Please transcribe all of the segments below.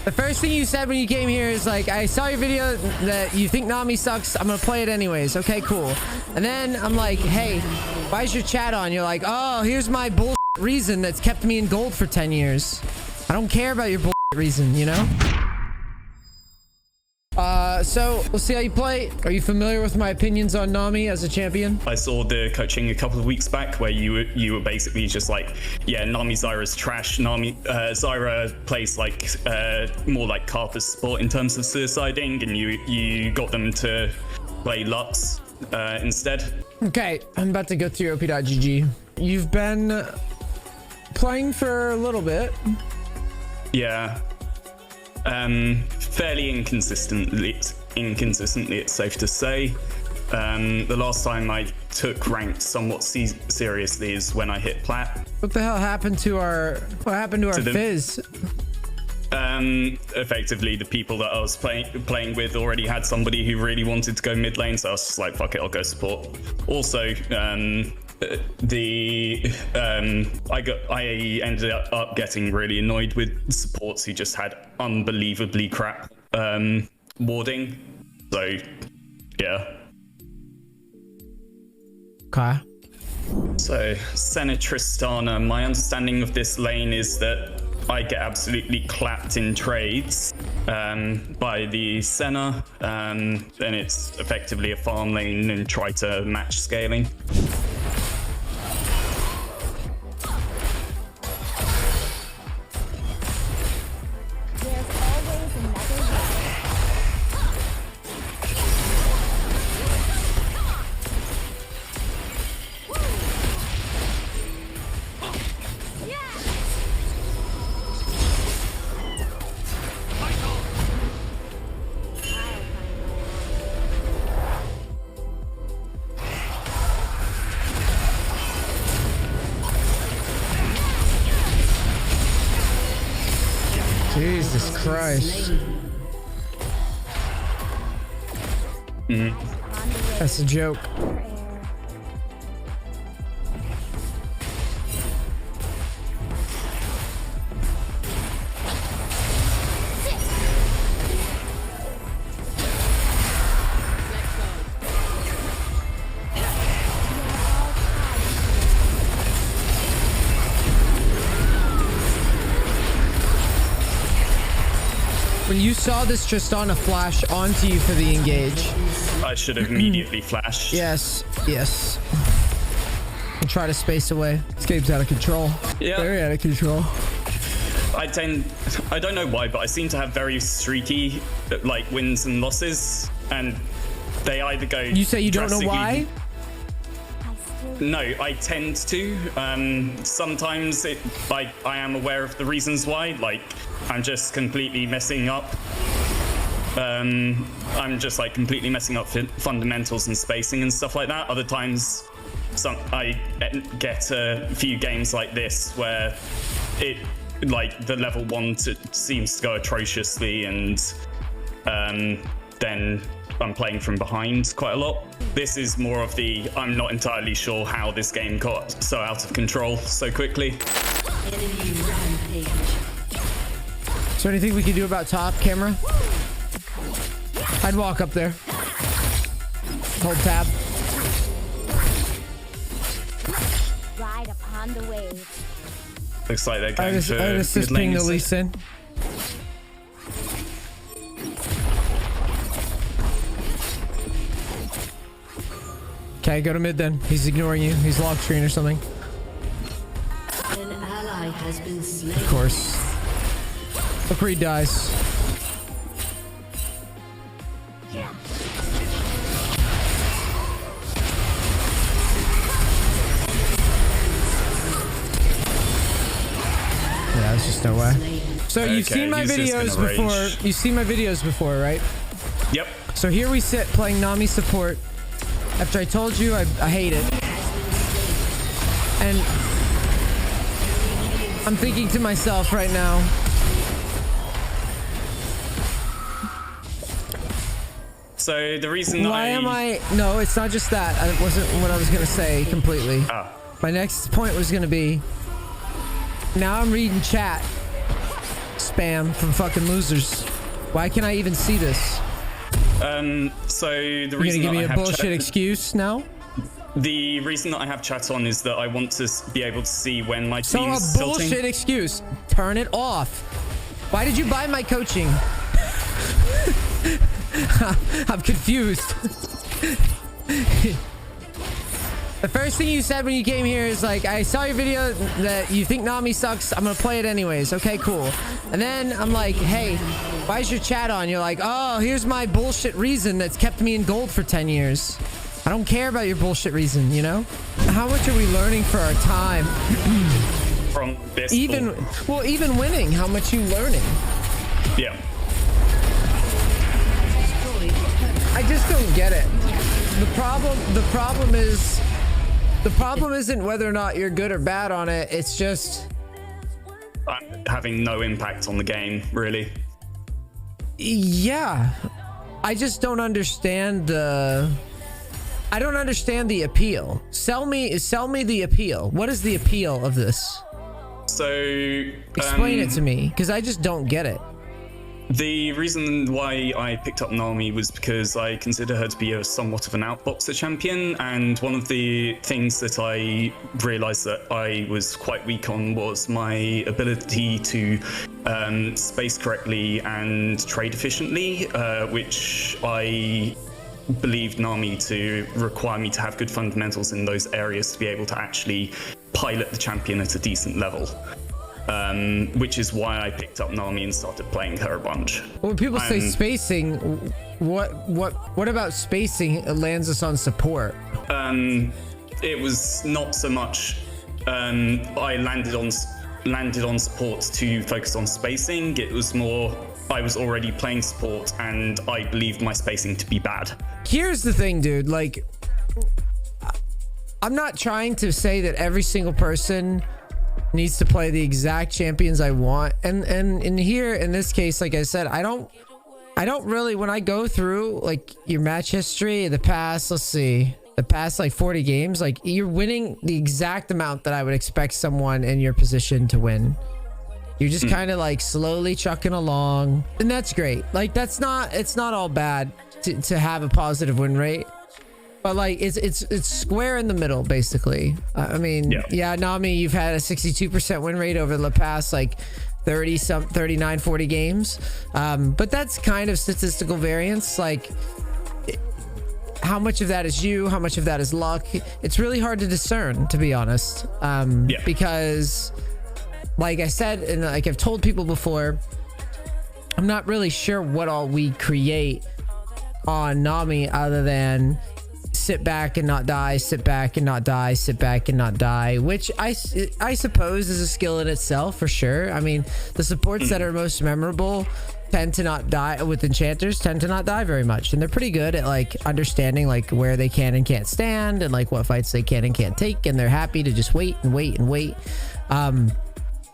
The first thing you said when you came here is like, I saw your video that you think Nami sucks. I'm gonna play it anyways. Okay, cool. And then I'm like, hey, why is your chat on? You're like, oh, here's my bullshit reason that's kept me in gold for 10 years. I don't care about your bullshit reason, you know? So we'll see how you play. Are you familiar with my opinions on Nami as a champion? I saw the coaching a couple of weeks back where you were basically just like, yeah, Nami Zyra's trash. Zyra plays like more like Karthus support in terms of suiciding, and you got them to play Lux instead. Okay, I'm about to go through op.gg. You've been playing for a little bit. Yeah. Fairly inconsistently, it's safe to say. The last time I took ranked somewhat seriously is when I hit plat. What the hell happened to our fizz? Effectively, the people that I was playing with already had somebody who really wanted to go mid lane, so I was just like, fuck it, I'll go support. Also, I ended up getting really annoyed with supports who just had unbelievably crap warding. So yeah. Okay. So Senna Tristana, my understanding of this lane is that I get absolutely clapped in trades by the Senna, and it's effectively a farm lane and try to match scaling. Jesus Christ. That's a joke. When you saw this Tristana flash onto you for the engage, I should have immediately flashed. Yes, yes. And try to space away. This game's out of control. Yeah. Very out of control. I don't know why, but I seem to have very streaky like wins and losses, and they either go. You say you don't know why? No, I tend to. Sometimes I am aware of the reasons why. Like, I'm just completely messing up. I'm just like completely messing up fundamentals and spacing and stuff like that. Other times, I get a few games like this where like the level 1 seems to go atrociously, and then I'm playing from behind quite a lot. This is more of the, I'm not entirely sure how this game got so out of control so quickly. Is there anything we can do about top camera? I'd walk up there. Hold tab. Ride upon the wave. Looks like they're going for mid lane. The Lee Sin. Okay, go to mid then. He's ignoring you. He's lock screen or something. An ally has been slain. Of course. Look where he dies. Yeah, there's just no way. So you've seen my videos before. You've seen my videos before, right? Yep. So here we sit playing Nami support. After I told you I hate it. And I'm thinking to myself right now, so the reason no, it's not just that. It wasn't what I was gonna say completely. My next point was gonna be, now I'm reading chat spam from fucking losers. Why can't I even see this? So the You're reason gonna give me that a I have bullshit excuse now? The reason that I have chat on is that I want to be able to see when my So team's a bullshit tilting. excuse. Turn it off. Why did you buy my coaching? I'm confused. The first thing you said when you came here is like, I saw your video that you think Nami sucks. I'm gonna play it anyways. Okay, cool. And then I'm like, hey, why is your chat on? You're like, oh, here's my bullshit reason that's kept me in gold for 10 years. I don't care about your bullshit reason, you know? How much are we learning for our time? From this Even winning, how much you learning? Yeah. I just don't get it. The problem isn't whether or not you're good or bad on it. It's just having no impact on the game, really. Yeah. I just don't understand the appeal. Sell me the appeal. What is the appeal of this? So Explain it to me, because I just don't get it. The reason why I picked up Nami was because I consider her to be a somewhat of an outboxer champion, and one of the things that I realized that I was quite weak on was my ability to space correctly and trade efficiently, which I believed Nami to require me to have good fundamentals in those areas to be able to actually pilot the champion at a decent level. Which is why I picked up Nami and started playing her a bunch. When people say spacing, what about spacing lands us on support? It was not so much. I landed on support to focus on spacing. It was more I was already playing support and I believed my spacing to be bad. Here's the thing, dude. Like, I'm not trying to say that every single person needs to play the exact champions I want, and in here in this case, like I said, I don't really, when I go through like your match history, the past like 40 games, like you're winning the exact amount that I would expect someone in your position to win. You're just kind of like slowly chucking along, and that's great. Like it's not all bad to have a positive win rate. But like it's square in the middle, basically. I mean, yeah, Nami, you've had a 62% win rate over the past like 39, 40 games. But that's kind of statistical variance. Like, how much of that is you? How much of that is luck? It's really hard to discern, to be honest. Because, like I said, and like I've told people before, I'm not really sure what all we create on Nami other than sit back and not die, sit back and not die, sit back and not die, which I suppose is a skill in itself, for sure. I mean, the supports that are most memorable tend to not die, with enchanters tend to not die very much, and they're pretty good at like understanding like where they can and can't stand, and like what fights they can and can't take, and they're happy to just wait and wait and wait,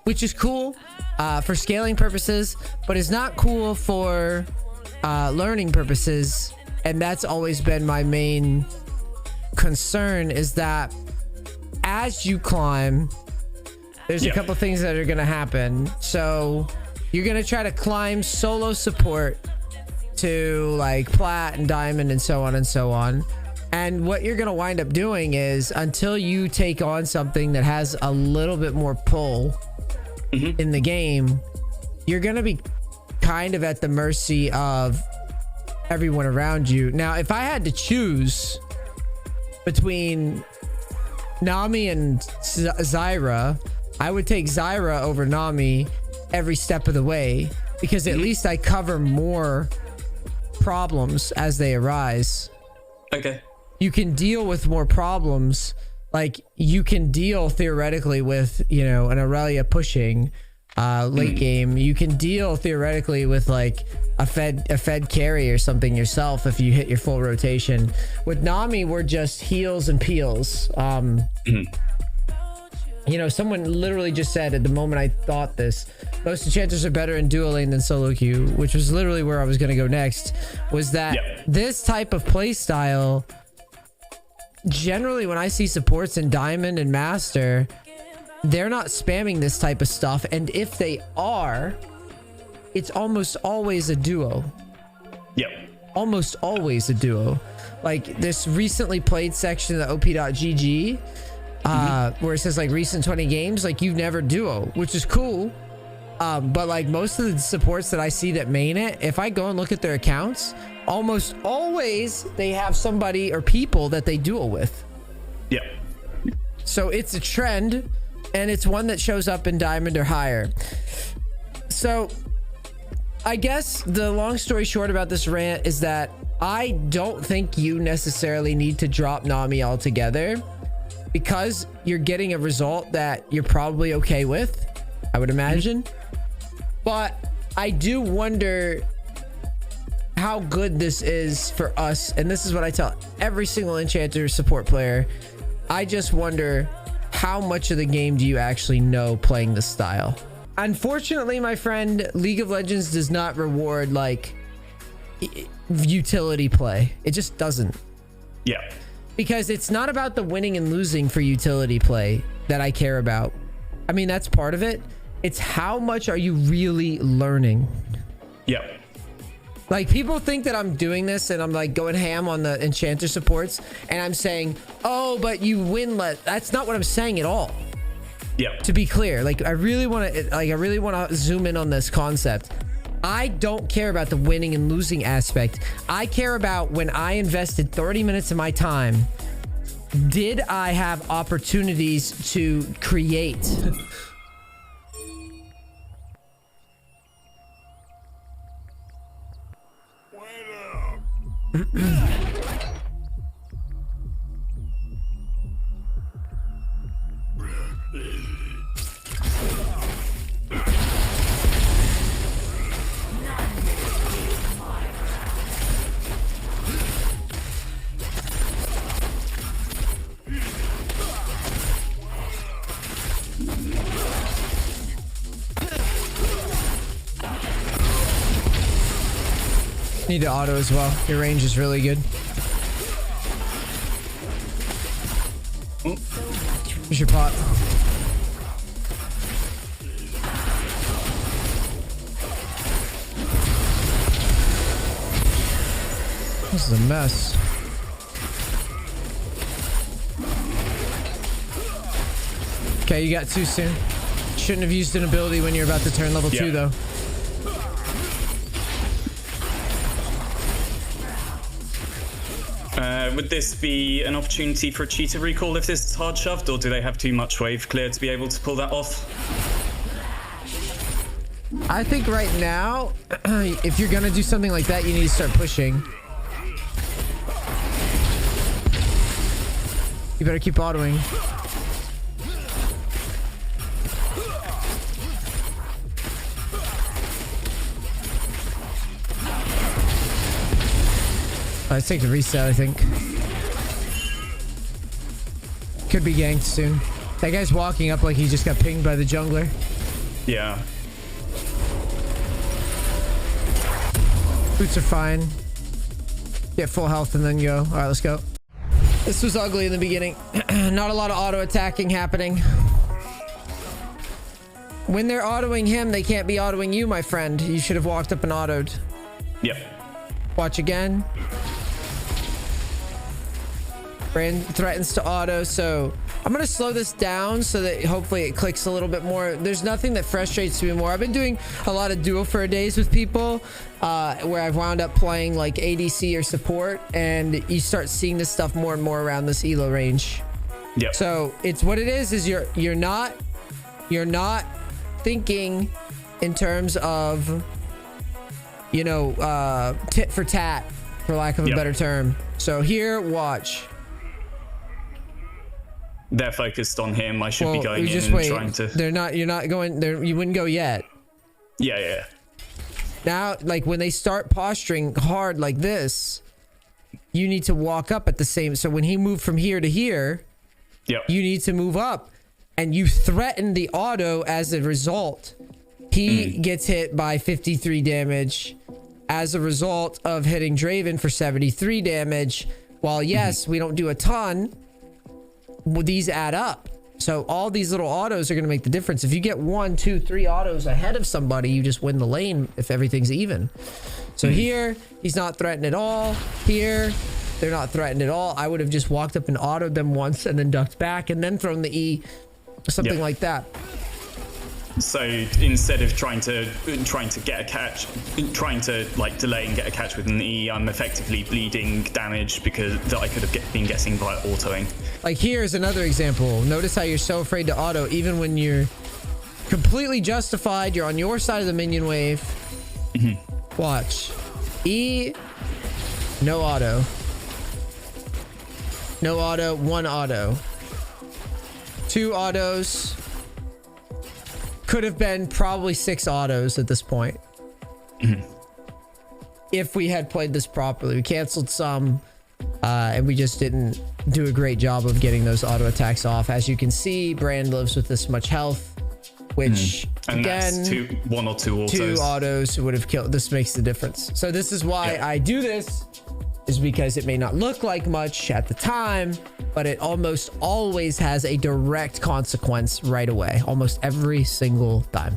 which is cool for scaling purposes, but is not cool for learning purposes. And that's always been my main concern, is that as you climb, there's a couple things that are going to happen. So you're going to try to climb solo support to like plat and diamond and so on and so on. And what you're going to wind up doing is, until you take on something that has a little bit more pull in the game, you're going to be kind of at the mercy of everyone around you. Now, if I had to choose between Nami and Zyra, I would take Zyra over Nami every step of the way, because at least I cover more problems as they arise. Okay. You can deal with more problems. Like, you can deal theoretically with, you know, an Aurelia pushing late game. You can deal theoretically with like a fed carry or something yourself if you hit your full rotation. With Nami, we're just heals and peels. You know, someone literally just said at the moment I thought this, most enchanters are better in dual lane than solo queue, which was literally where I was going to go next, was that this type of play style, generally when I see supports in Diamond and Master, they're not spamming this type of stuff. And if they are, it's almost always a duo. Yep. Almost always a duo. Like this recently played section of the op.gg, where it says like recent 20 games, like you never duo, which is cool. But like most of the supports that I see that main it, if I go and look at their accounts, almost always they have somebody or people that they duo with. Yep. So it's a trend, and it's one that shows up in diamond or higher. So I guess the long story short about this rant is that I don't think you necessarily need to drop Nami altogether, because you're getting a result that you're probably okay with, I would imagine. But I do wonder how good this is for us, and this is what I tell every single enchanter support player. I just wonder, how much of the game do you actually know playing this style? Unfortunately, my friend, League of Legends does not reward like utility play. It just doesn't. Yeah. Because it's not about the winning and losing for utility play that I care about. I mean, that's part of it. It's how much are you really learning? Yeah. Like, people think that I'm doing this and I'm like going ham on the enchanter supports, and I'm saying, oh, but you win less. That's not what I'm saying at all. Yeah. To be clear, like I really want to zoom in on this concept. I don't care about the winning and losing aspect. I care about when I invested 30 minutes of my time, did I have opportunities to create? Need to auto as well. Your range is really good. Here's your pot. This is a mess. Okay, you got too soon. Shouldn't have used an ability when you're about to turn level 2 though. Would this be an opportunity for a cheater recall if this is hard shoved, or do they have too much wave clear to be able to pull that off? I think right now, if you're gonna do something like that, you need to start pushing. You better keep autoing. Let's take the reset, I think. Could be ganked soon. That guy's walking up like he just got pinged by the jungler. Yeah. Boots are fine. Get full health and then go. All right, let's go. This was ugly in the beginning. Not a lot of auto attacking happening. When they're autoing him, they can't be autoing you, my friend. You should have walked up and autoed. Yep. Watch again. Brand threatens to auto, so I'm gonna slow this down so that hopefully it clicks a little bit more. There's nothing that frustrates me more. I've been doing a lot of duo for a days with people where I've wound up playing like ADC or support, and you start seeing this stuff more and more around this elo range. Yeah. So it's what it is you're not thinking in terms of, you know, tit for tat, for lack of a better term. So here, watch. They're focused on him. I should be going in and trying to... They're not, you're not going there. You wouldn't go yet. Yeah. Now, like when they start posturing hard like this, you need to walk up at the same. So when he moved from here to here, you need to move up, and you threaten the auto as a result. He gets hit by 53 damage as a result of hitting Draven for 73 damage. While yes, we don't do a ton, these add up. So all these little autos are going to make the difference. If you get 1, 2, 3 autos ahead of somebody, you just win the lane if everything's even. So here, he's not threatened at all. Here, they're not threatened at all. I would have just walked up and autoed them once and then ducked back and then thrown the E, something like that. So instead of trying to get a catch, trying to like delay and get a catch with an E, I'm effectively bleeding damage because that I could have been getting by autoing. Like here's another example. Notice how you're so afraid to auto even when you're completely justified. You're on your side of the minion wave. Watch. E, no auto. No auto, 1 auto. 2 autos. Could have been probably 6 autos at this point. If we had played this properly. We canceled some and we just didn't do a great job of getting those auto attacks off. As you can see, Brand lives with this much health, which and again, that's 1 or 2 autos. 2 autos would have killed. This makes the difference. So this is why I do this, is because it may not look like much at the time, but it almost always has a direct consequence right away, almost every single time.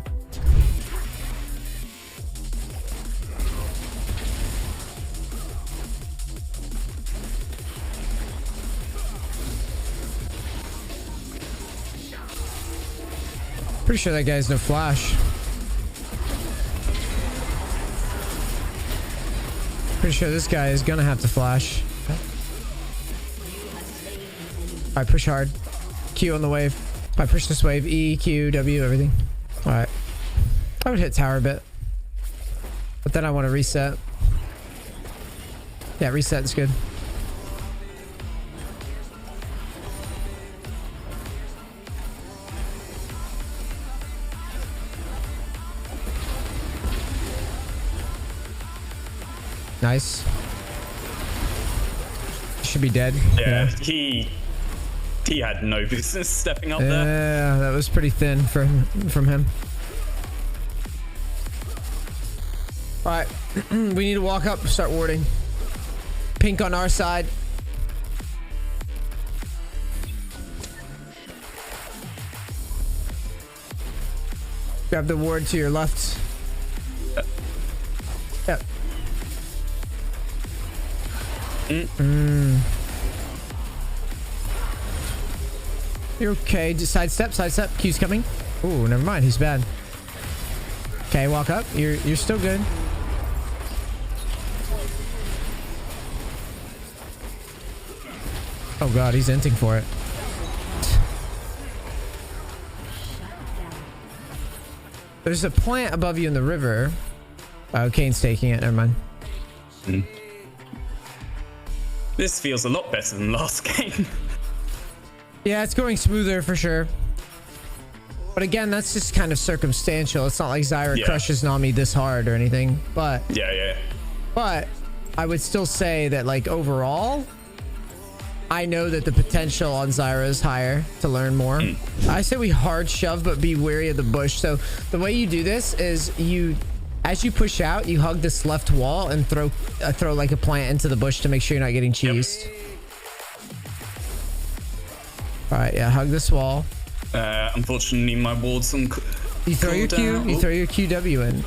Pretty sure that guy has no flash. Pretty sure this guy is gonna have to flash. All right, push hard. Q on the wave. All right, push this wave. E, Q, W, everything. All right. I would hit tower a bit, but then I want to reset. Yeah, reset is good. Nice. Should be dead. Yeah. He had no business stepping up there. Yeah, that was pretty thin from him. All right, we need to walk up, start warding. Pink on our side. Grab the ward to your left. Yep. You're okay. Just sidestep. Q's coming. Ooh, never mind. He's bad. Okay, walk up. You're still good. Oh god, he's inting for it. There's a plant above you in the river. Oh, Kane's taking it. Never mind. This feels a lot better than last game. Yeah, it's going smoother for sure. But again, that's just kind of circumstantial. It's not like Zyra crushes Nami this hard or anything. But but I would still say that like overall, I know that the potential on Zyra is higher to learn more. I say we hard shove, but be wary of the bush. So the way you do this is as you push out, you hug this left wall and throw like a plant into the bush to make sure you're not getting cheesed. All right, yeah, hug this wall. Unfortunately, my ward's on. You throw your Q. You throw your QW in,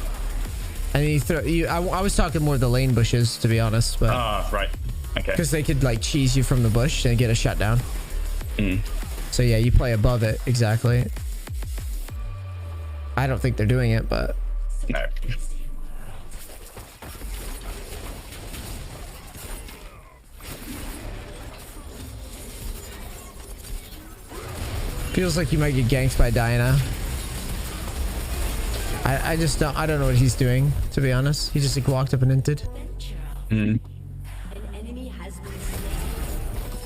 and you throw you. I was talking more the lane bushes, to be honest, but right, okay. Because they could like cheese you from the bush and get a shutdown. So yeah, you play above it exactly. I don't think they're doing it, but no. Feels like you might get ganked by Diana. I just don't. I don't know what he's doing, to be honest. He just like walked up and inted.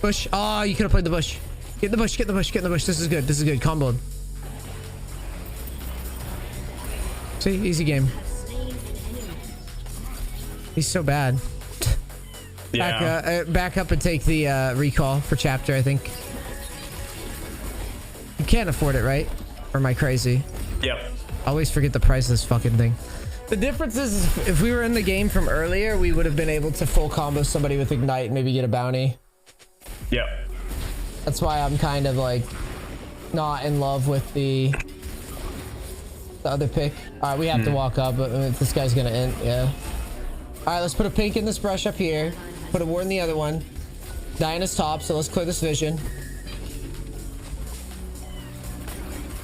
Bush. Oh, you could have played the bush. Get the bush. Get the bush. Get the bush. This is good. This is good. Comboed. See, easy game. He's so bad. Yeah. Back up and take the recall for chapter, I think. You can't afford it, right? Or am I crazy? Yep. I always forget the price of this fucking thing. The difference is if we were in the game from earlier, we would have been able to full combo somebody with Ignite and maybe get a bounty. Yep. That's why I'm kind of like not in love with the other pick. All right, we have to walk up, but this guy's gonna end. Yeah. All right, let's put a pink in this brush up here. Put a ward in the other one. Diana's top, so let's clear this vision.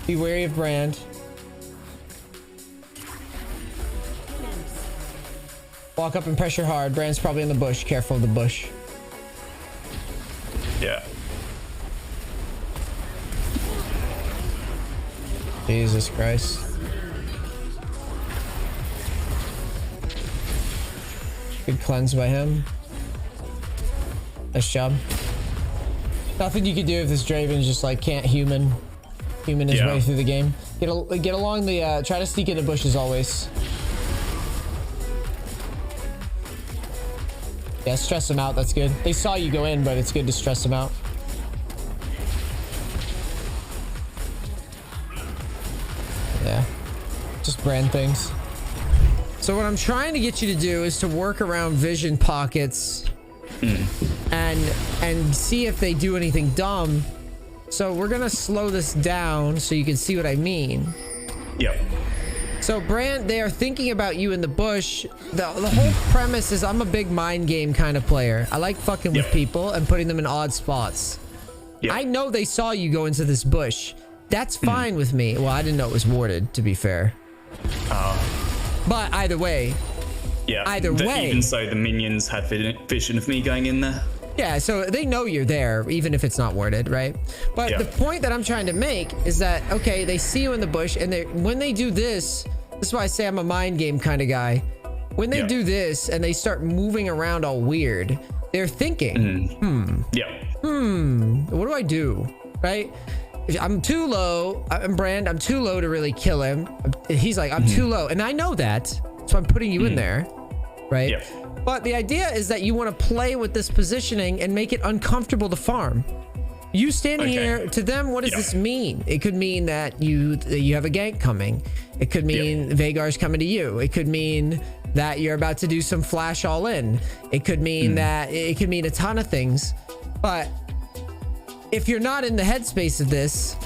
Be wary of Brand. Walk up and pressure hard. Brand's probably in the bush. Careful of the bush. Yeah. Jesus Christ. Good cleanse by him. Nice job. Nothing you can do if this Draven just like can't human his way through the game. Get along the try to sneak into bushes always. Yeah, stress them out. That's good. They saw you go in, but it's good to stress them out. Yeah, just brand things. So what I'm trying to get you to do is to work around vision pockets and see if they do anything dumb. So we're gonna slow this down so you can see what I mean. Yep. So Brand, they are thinking about you in the bush. The whole premise is I'm a big mind game kind of player. I like fucking with people and putting them in odd spots. I know they saw you go into this bush. That's fine with me. Well, I didn't know it was warded, to be fair. But either way. Yeah. Either way. Even so, the minions had vision of me going in there. Yeah, so they know you're there, even if it's not worded, right? But the point that I'm trying to make is that, okay, they see you in the bush, and when they do this is why I say I'm a mind game kind of guy. When they do this, and they start moving around all weird, they're thinking, what do I do, right? I'm too low. Brand, I'm too low to really kill him. He's like, I'm too low, and I know that, so I'm putting you in there, right? But the idea is that you want to play with this positioning and make it uncomfortable to farm. You standing here, to them, what does this mean? It could mean that you have a gank coming. It could mean Veigar's coming to you. It could mean that you're about to do some flash all in. It could mean that it could mean a ton of things. But if you're not in the headspace of this,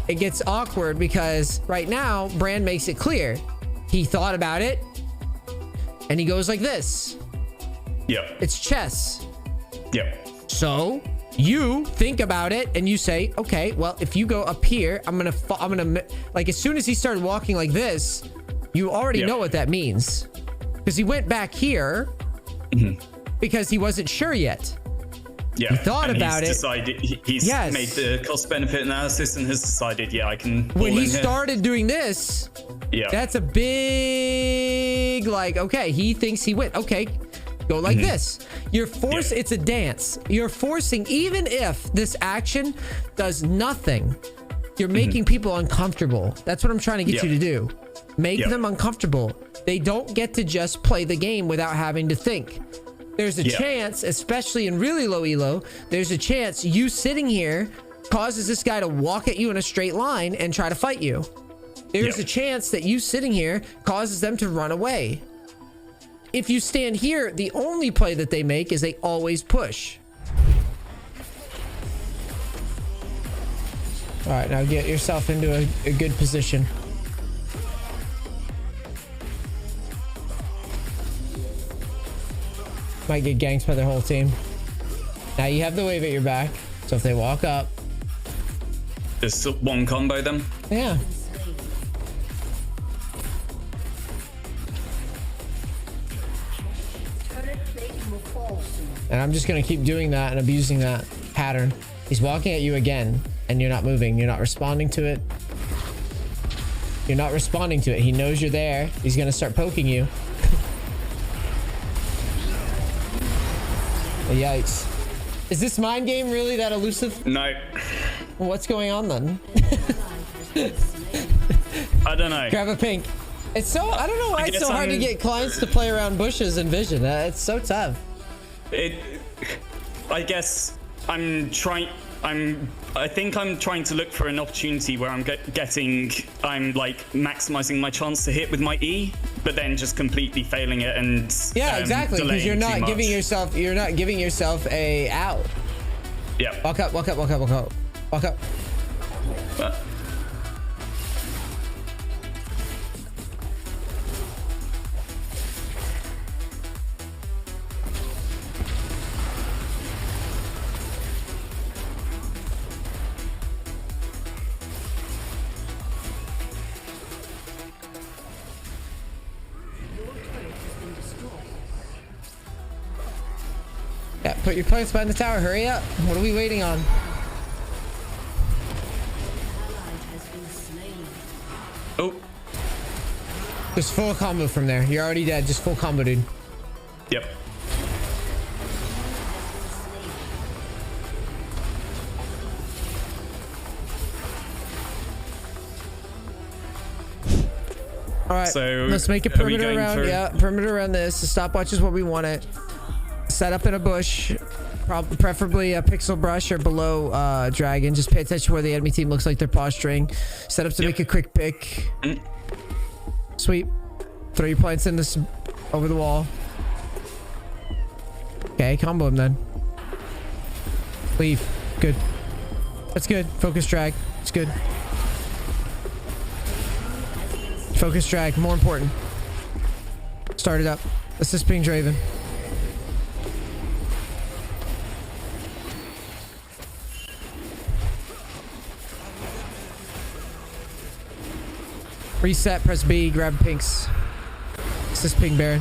it gets awkward because right now, Brand makes it clear. He thought about it and he goes like this. It's chess. So you think about it and you say, okay, well, if you go up here, I'm gonna like, as soon as he started walking like this, you already know what that means, because he went back here because he wasn't sure yet. He thought about it. He's made the cost benefit analysis and has decided, I can. When he started doing this, that's a big, like, okay, he thinks he went. Okay, go like this. You're forced. It's a dance. You're forcing, even if this action does nothing, you're making people uncomfortable. That's what I'm trying to get you to do. Make them uncomfortable. They don't get to just play the game without having to think. There's a chance, especially in really low elo, there's a chance you sitting here causes this guy to walk at you in a straight line and try to fight you. There's a chance that you sitting here causes them to run away. If you stand here, the only play that they make is they always push. All right, now get yourself into a good position. Might get ganked by their whole team. Now you have the wave at your back, so if they walk up, just one combo them. Yeah. And I'm just gonna keep doing that and abusing that pattern. He's walking at you again, and you're not moving. You're not responding to it. You're not responding to it. He knows you're there. He's gonna start poking you. Yikes. Is this mind game really that elusive? No. What's going on then? I don't know. Grab a pink. It's so, I don't know why it's so hard to get clients to play around bushes and vision. It's so tough. I guess I think I'm trying to look for an opportunity where I'm I'm like maximizing my chance to hit with my E, but then just completely failing it and exactly, because you're not giving yourself a out. Yeah. Walk up. but... Yeah, put your plants behind the tower. Hurry up. What are we waiting on? Oh. Just full combo from there. You're already dead. Just full combo, dude. Yep. All right. So let's make a perimeter around. Yeah, perimeter around this. The stopwatch is what we want it. Set up in a bush. Preferably a pixel brush or below dragon. Just pay attention where the enemy team looks like they're posturing. Set up to make a quick pick. Sweep. Throw your plants in this over the wall. Okay, combo him then. Leave. Good. That's good. Focus drag. It's good. Focus drag. More important. Start it up. Assist ping Draven. Reset, press B, grab pinks. Assist ping Baron.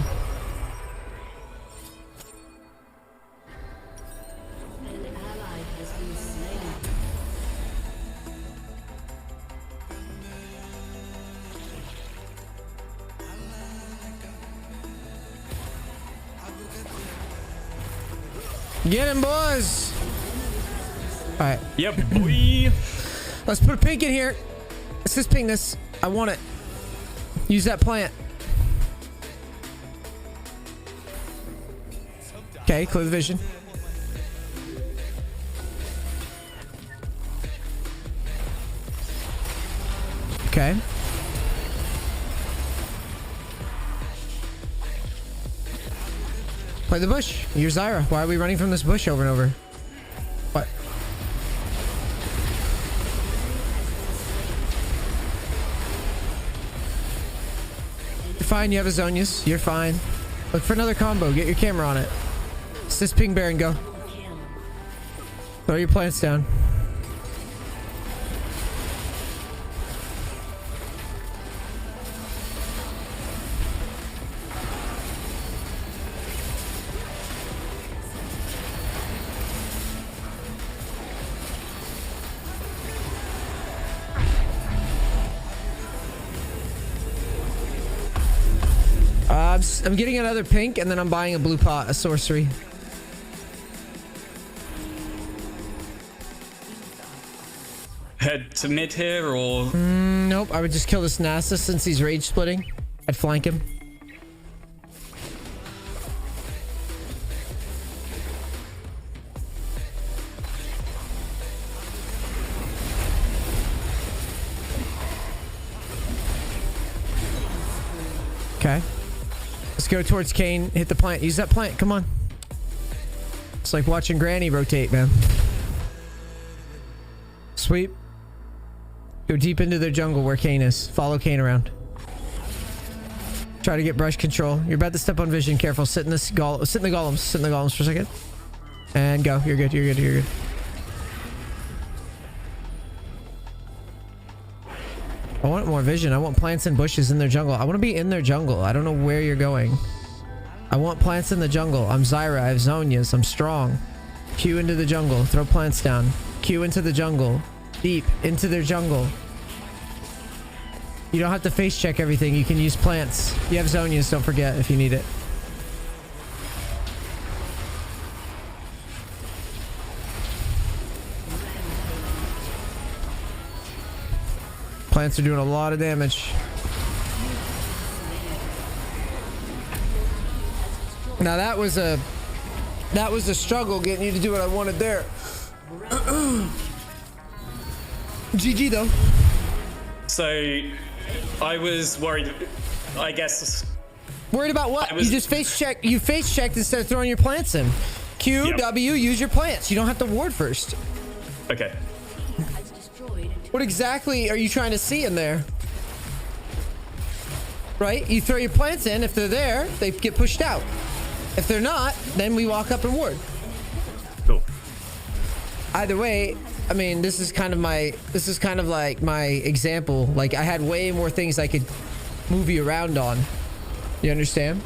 An ally has been slain. Get him, boys! Alright. Yep, boy. Let's put a pink in here. Assist ping this. I want it. Use that plant. Okay, clear the vision. Okay. Play the bush. You're Zyra. Why are we running from this bush over and over? What? You're fine. You have a Zonius. You're fine. Look for another combo. Get your camera on it. Assist ping Baron. Go. Throw your plants down. I'm getting another pink and then I'm buying a blue pot, a sorcery. Head to mid here or? Nope, I would just kill this Nasus since he's rage splitting. I'd flank him. Okay. Let's go towards Kane. Hit the plant. Use that plant. Come on. It's like watching Granny rotate, man. Sweep. Go deep into their jungle where Kane is. Follow Kane around. Try to get brush control. You're about to step on vision. Careful. Sit in this sit in the golems. Sit in the golems for a second. And go. You're good. You're good. You're good. I want more vision. I want plants and bushes in their jungle. I want to be in their jungle. I don't know where you're going. I want plants in the jungle. I'm Zyra. I have Zonias. I'm strong. Q into the jungle. Throw plants down. Q into the jungle. Deep into their jungle. You don't have to face check everything. You can use plants. You have Zonias. Don't forget if you need it. Plants are doing a lot of damage. Now that was a struggle getting you to do what I wanted there. GG though. So I was worried, I guess. Worried about what? You just face check. You face checked instead of throwing your plants in. Q, yep. W, use your plants. You don't have to ward first. Okay. Has destroyed a What exactly are you trying to see in there? Right? You throw your plants in. If they're there, they get pushed out. If they're not, then we walk up and ward. Cool. Either way, I mean, this is kind of like my example. Like, I had way more things I could move you around on. You understand?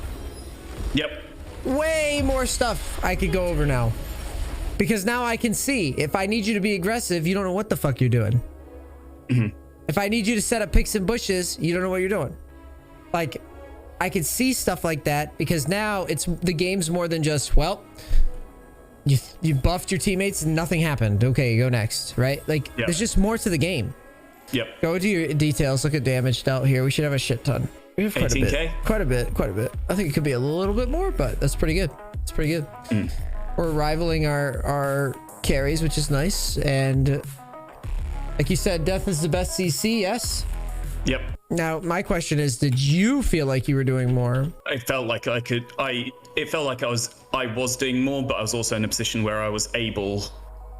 Yep. Way more stuff I could go over now. Because now I can see. If I need you to be aggressive, you don't know what the fuck you're doing. If I need you to set up picks and bushes, you don't know what you're doing. Like, I can see stuff like that because now it's the game's more than just, well, you buffed your teammates and nothing happened. Okay, go next, right? Like, there's just more to the game. Yep. Go to your details. Look at damage dealt here. We should have a shit ton. We have quite 18K? a bit. Quite a bit. I think it could be a little bit more, but that's pretty good. It's pretty good. We're rivaling our carries, which is nice. And like you said, death is the best CC, yes? Yep. Now, my question is, did you feel like you were doing more? I felt like I could. It felt like I was doing more, but I was also in a position where I was able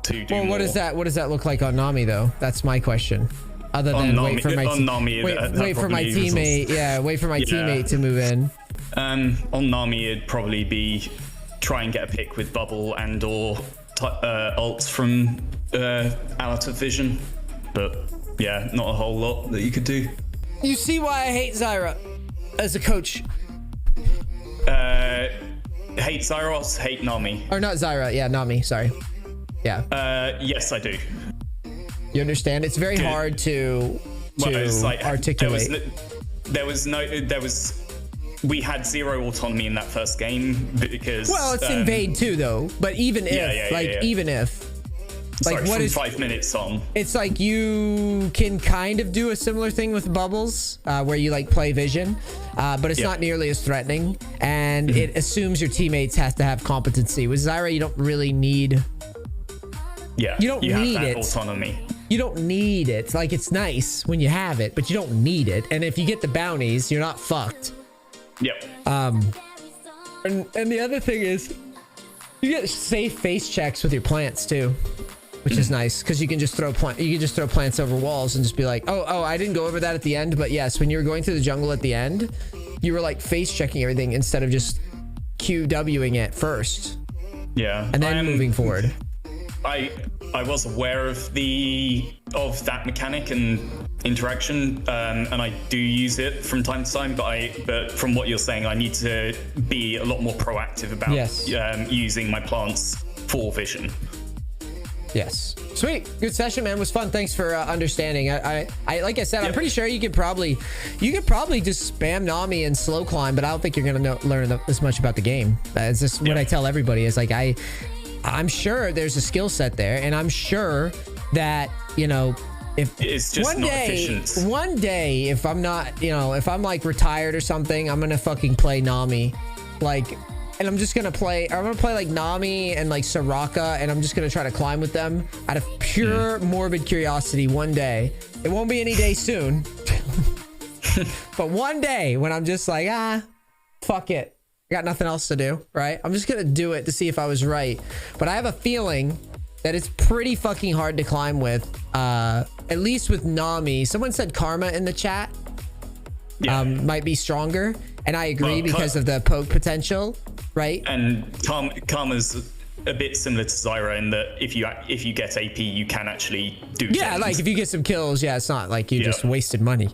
to do more. What does that look like on Nami though? That's my question. Other than wait for my teammate. Yeah, wait for my teammate to move in. On Nami, it'd probably be try and get a pick with bubble and or ults from out of vision, but yeah, not a whole lot that you could do. You see why I hate Zyra as a coach? Hate Zyros, hate Nami. Or not Zyra, yeah, Nami, sorry. Yeah. Yes, I do. You understand? It's very hard to articulate. We had zero autonomy in that first game because... Well, it's invade too, though. But even if, even if... Like, what from is 5 minutes on? It's like you can kind of do a similar thing with bubbles, where you like play vision, but it's not nearly as threatening, and it assumes your teammates has to have competency. With Zyra, you don't really need. Yeah, you don't need have that it. Autonomy. You don't need it. Like, it's nice when you have it, but you don't need it. And if you get the bounties, you're not fucked. Yep. And the other thing is, you get safe face checks with your plants too, which is nice because you can just throw plants over walls and just be like, oh, I didn't go over that at the end, but yes, when you were going through the jungle at the end, you were like face checking everything instead of just QWing it first. Yeah. And then moving forward. I was aware of that mechanic and interaction, and I do use it from time to time. But from what you're saying, I need to be a lot more proactive about using my plants for vision. Yes. Sweet. Good session, man. It was fun. Thanks for understanding. I like I said, I'm pretty sure you could probably just spam Nami and slow climb, but I don't think you're gonna learn as much about the game. That's just what I tell everybody is like I'm sure there's a skill set there, and I'm sure that, you know, if it's just one day, if I'm not, you know, if I'm like retired or something, I'm gonna fucking play Nami, like, and I'm gonna play like Nami and like Soraka, and I'm just gonna try to climb with them out of pure morbid curiosity one day. It won't be any day soon, but one day when I'm just like, fuck it. Got nothing else to do, right? I'm just gonna do it to see if I was right. But I have a feeling that it's pretty fucking hard to climb with, at least with Nami. Someone said Karma in the chat might be stronger, and I agree because of the poke potential, right? And Karma's a bit similar to Zyra in that if you get AP, you can actually do things. Like if you get some kills, it's not like you just wasted money.